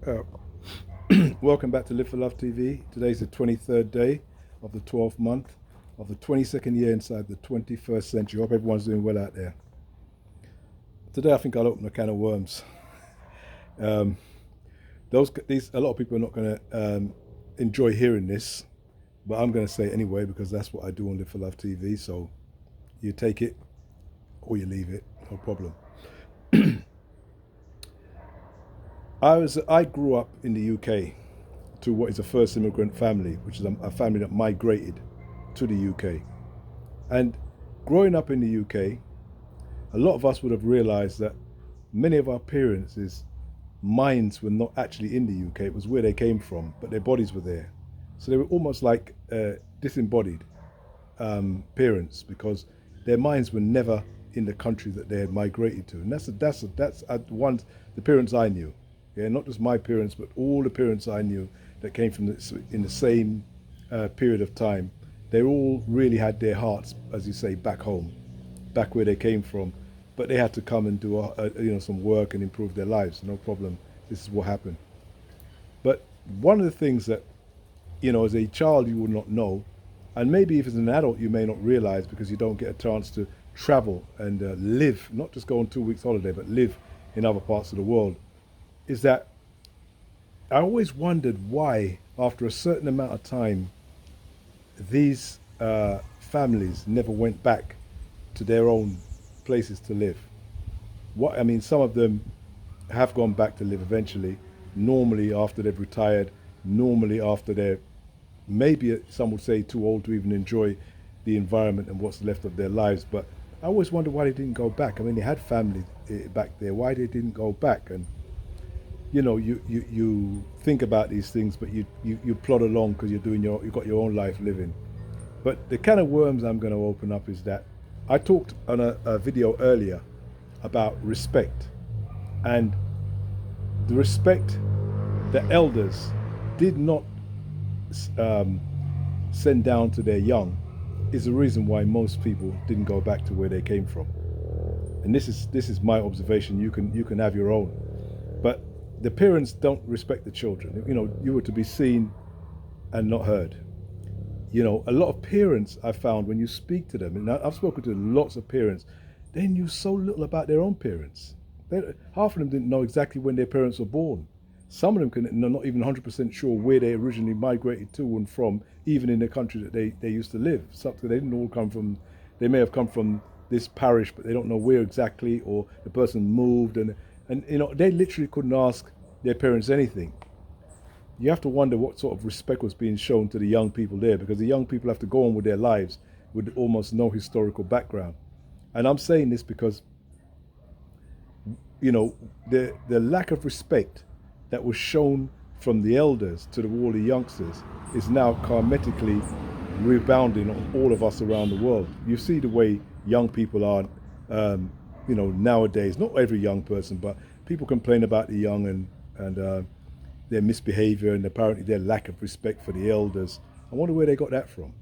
Uh, Welcome back to Live for Love TV. Today's the 23rd day of the 12th month of the 22nd year inside the 21st century. Hope everyone's doing well out there. Today, I think I'll open a can of worms. Um, a lot of people are not going to enjoy hearing this, but I'm going to say it anyway because that's what I do on Live for Love TV. So you take it or you leave it, no problem. I grew up in the UK to what is a first immigrant family, which is a family that migrated to the UK. And growing up in the UK, a lot of us would have realized that many of our parents' minds were not actually in the UK. It was where they came from, but their bodies were there. So they were almost like disembodied parents because their minds were never in the country that they had migrated to. And the parents I knew. Yeah, not just my parents, but all the parents I knew that came from in the same period of time. They all really had their hearts, as you say, back home, back where they came from, but they had to come and do some work and improve their lives. No problem. This is what happened. But one of the things that as a child you would not know, and maybe if as an adult you may not realize because you don't get a chance to travel and live, not just go on 2 weeks holiday, but live in other parts of the world, is that I always wondered why, after a certain amount of time, these families never went back to their own places to live. Some of them have gone back to live eventually, normally after they've retired, normally after they're maybe some would say too old to even enjoy the environment and what's left of their lives. But I always wondered why they didn't go back. I mean, they had family back there. Why they didn't go back? And you think about these things, but you plod along because you've got your own life living. But the can of worms I'm going to open up is that I talked on a video earlier about respect, and the respect the elders did not send down to their young is the reason why most people didn't go back to where they came from. And this is my observation. You can have your own, but the parents don't respect the children. You were to be seen and not heard. A lot of parents I found when you speak to them, and I've spoken to lots of parents, they knew so little about their own parents. Half of them didn't know exactly when their parents were born. Some of them are not even 100% sure where they originally migrated to and from, even in the country that they used to live. So they didn't all come from, they may have come from this parish, but they don't know where exactly, or the person moved, and they literally couldn't ask their parents anything. You have to wonder what sort of respect was being shown to the young people there, because the young people have to go on with their lives with almost no historical background. And I'm saying this because the lack of respect that was shown from the elders to all the youngsters is now karmatically rebounding on all of us around the world. You see the way young people are, nowadays. Not every young person, but people complain about the young and their misbehavior and apparently their lack of respect for the elders. I wonder where they got that from.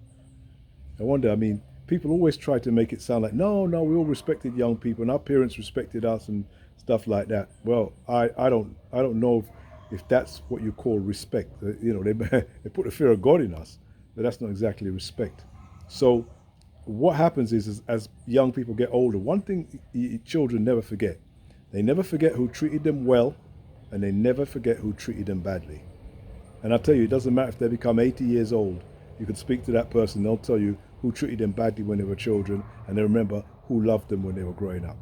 People always try to make it sound like, no, we all respected young people and our parents respected us and stuff like that. Well, I don't know if that's what you call respect. They put the fear of God in us, but that's not exactly respect. So what happens is as young people get older, one thing children never forget. They never forget who treated them well, and they never forget who treated them badly. And I tell you, it doesn't matter if they become 80 years old. You can speak to that person, they'll tell you who treated them badly when they were children, and they remember who loved them when they were growing up.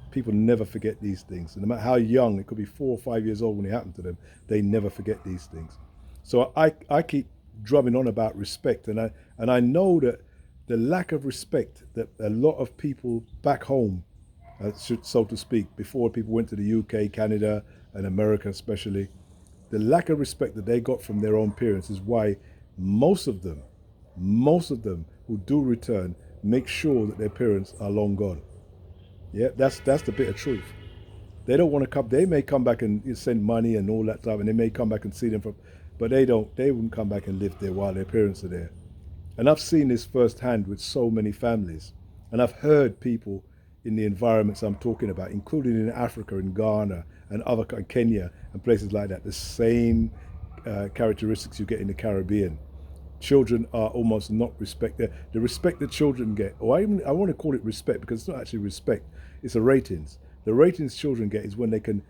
People never forget these things. And no matter how young, it could be 4 or 5 years old when it happened to them, they never forget these things. So I keep drumming on about respect, and I know that the lack of respect that a lot of people back home, so to speak, before people went to the UK, Canada, and America especially, the lack of respect that they got from their own parents is why most of them who do return make sure that their parents are long gone. Yeah, that's the bitter truth. They don't want to come. They may come back and send money and all that stuff, and they may come back and see them but they don't. They wouldn't come back and live there while their parents are there. And I've seen this firsthand with so many families, and I've heard people in the environments I'm talking about, including in Africa, in Ghana, and Kenya, and places like that. The same characteristics you get in the Caribbean. Children are almost not respected. The respect that children get, or I want to call it respect because it's not actually respect, it's a ratings. The ratings children get is when they can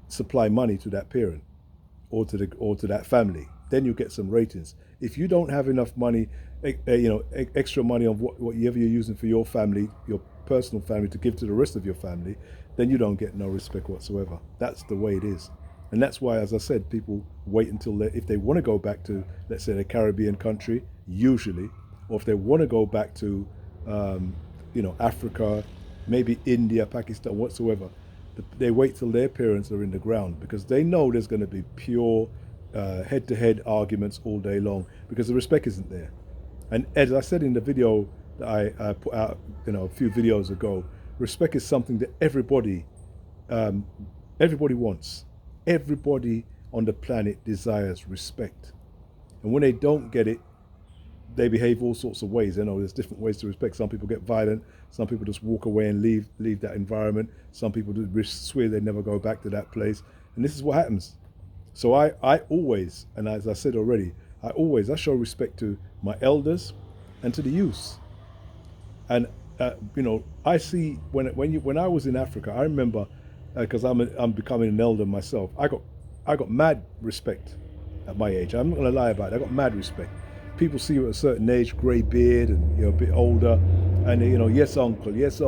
supply money to that parent or to that family. Then you get some ratings. If you don't have enough money, extra money on whatever you're using for your family, your personal family, to give to the rest of your family, then you don't get no respect whatsoever. That's the way it is. And that's why, as I said, people wait until if they want to go back to, let's say, a Caribbean country, usually, or if they want to go back to, Africa, maybe India, Pakistan, whatsoever, they wait till their parents are in the ground because they know there's going to be pure head-to-head arguments all day long because the respect isn't there. And as I said in the video that I put out, a few videos ago, respect is something that everybody wants. Everybody on the planet desires respect. And when they don't get it, they behave all sorts of ways. There's different ways to respect. Some people get violent. Some people just walk away and leave that environment. Some people swear they never go back to that place. And this is what happens. So I always, and as I said already, I show respect to my elders and to the youth. And I see when I was in Africa, I remember, because I'm becoming an elder myself, I got mad respect at my age. I'm not gonna lie about it. I got mad respect. People see you at a certain age, grey beard, and you're a bit older, and yes uncle, yes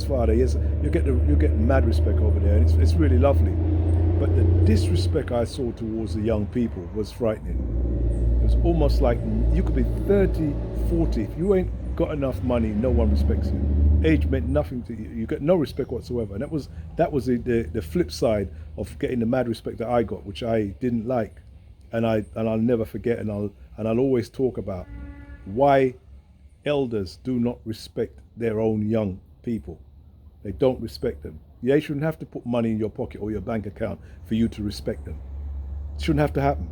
father, yes. You get mad respect over there, and it's really lovely. But the disrespect I saw towards the young people was frightening. It was almost like you could be 30, 40. If you ain't got enough money, no one respects you. Age meant nothing to you. You get no respect whatsoever. And that was the flip side of getting the mad respect that I got, which I didn't like. And I'll never forget, and I'll always talk about why elders do not respect their own young people. They don't respect them. They shouldn't have to put money in your pocket or your bank account for you to respect them. It shouldn't have to happen.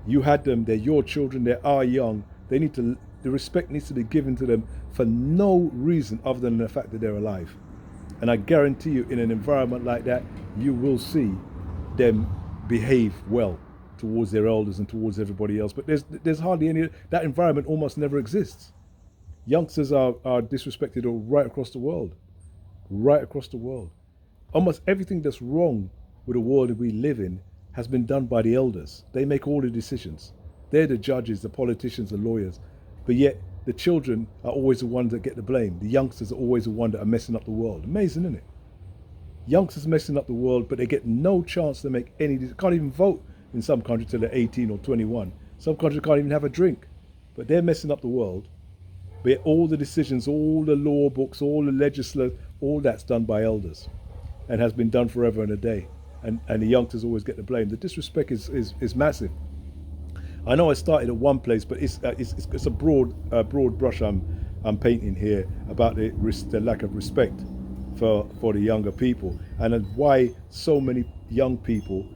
You had them, they're your children, they are young. The respect needs to be given to them for no reason other than the fact that they're alive. And I guarantee you, in an environment like that, you will see them behave well towards their elders and towards everybody else. But there's hardly any, that environment almost never exists. Youngsters are disrespected right across the world. Right across the world. Almost everything that's wrong with the world that we live in has been done by the elders. They make all the decisions. They're the judges, the politicians, the lawyers. But yet the children are always the ones that get the blame. The youngsters are always the ones that are messing up the world. Amazing, isn't it? Youngsters messing up the world, but they get no chance to make any, can't even vote in some countries till they're 18 or 21. Some countries can't even have a drink. But they're messing up the world. But all the decisions, all the law books, all the legislation, all that's done by elders and has been done forever and a day. And the youngsters always get the blame. The disrespect is massive. I know I started at one place, but it's a broad brush I'm painting here about the lack of respect for the younger people, and why so many young people,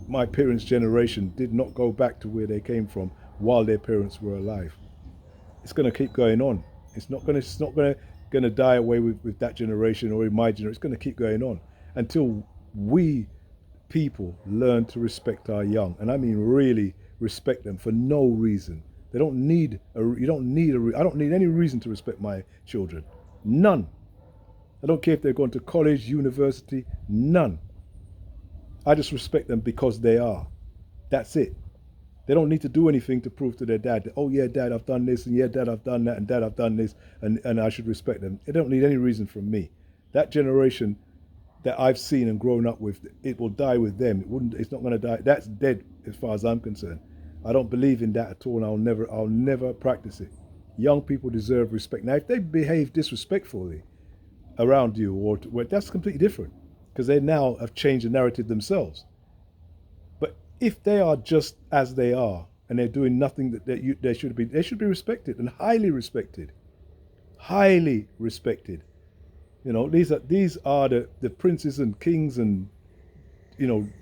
my parents' generation, did not go back to where they came from while their parents were alive. It's going to keep going on. It's not going to die away with that generation or in my generation. It's going to keep going on until we people learn to respect our young, and I mean really respect them for no reason. They don't need I don't need any reason to respect my children. None. I don't care if they're going to college, university, none. I just respect them because they are. That's it. They don't need to do anything to prove to their dad that, oh yeah, dad, I've done this, and yeah, dad, I've done that, and dad, I've done this, and I should respect them. They don't need any reason from me. That generation that I've seen and grown up with, it will die with them. It's not going to die. That's dead as far as I'm concerned. I don't believe in that at all, and I'll never practice it. Young people deserve respect. Now, if they behave disrespectfully around you, well, that's completely different, because they now have changed the narrative themselves. But if they are just as they are, and they're doing nothing that they should be respected, and highly respected. Highly respected. These are the princes and kings and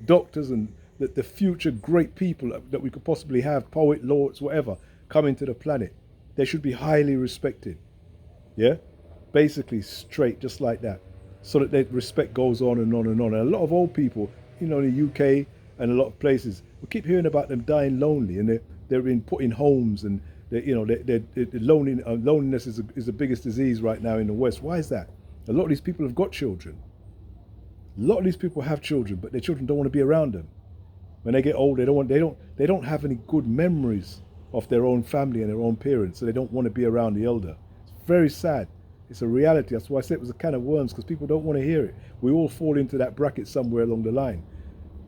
doctors and the future great people that we could possibly have, poet, lords, whatever, coming to the planet. They should be highly respected. Yeah? basically straight, just like that, so that the respect goes on and on and on. And a lot of old people, in the UK and a lot of places, we keep hearing about them dying lonely, and they're being put in homes, and loneliness is the biggest disease right now in the West. Why is that? A lot of these people have got children. A lot of these people have children, but their children don't want to be around them. When they get old, they don't have any good memories of their own family and their own parents, so they don't want to be around the elder. It's very sad. It's a reality. That's why I said it was a can of worms, because people don't want to hear it. We all fall into that bracket somewhere along the line,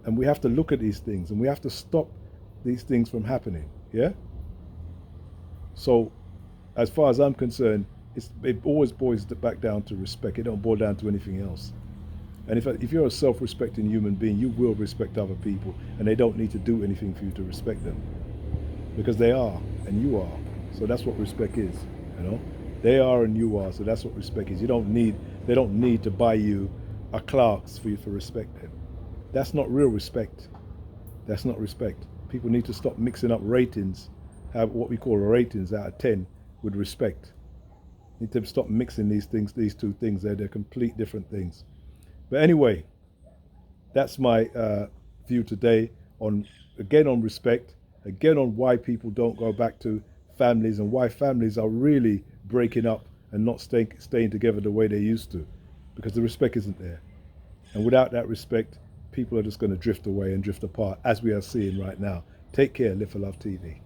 and we have to look at these things, and we have to stop these things from happening. Yeah. So, as far as I'm concerned, it always boils back down to respect. It don't boil down to anything else. And if you're a self-respecting human being, you will respect other people, and they don't need to do anything for you to respect them, because they are and you are. So that's what respect is. They are and you are. So that's what respect is. They don't need to buy you a Clarks for you to respect them. That's not real respect. That's not respect. People need to stop mixing up ratings, have what we call ratings out of 10, with respect. Need to stop mixing these two things. They're complete different things. But anyway, that's my view today on respect, again on why people don't go back to families, and why families are really breaking up and not staying together the way they used to, because the respect isn't there. And without that respect, people are just going to drift away and drift apart, as we are seeing right now. Take care. Live for Love TV.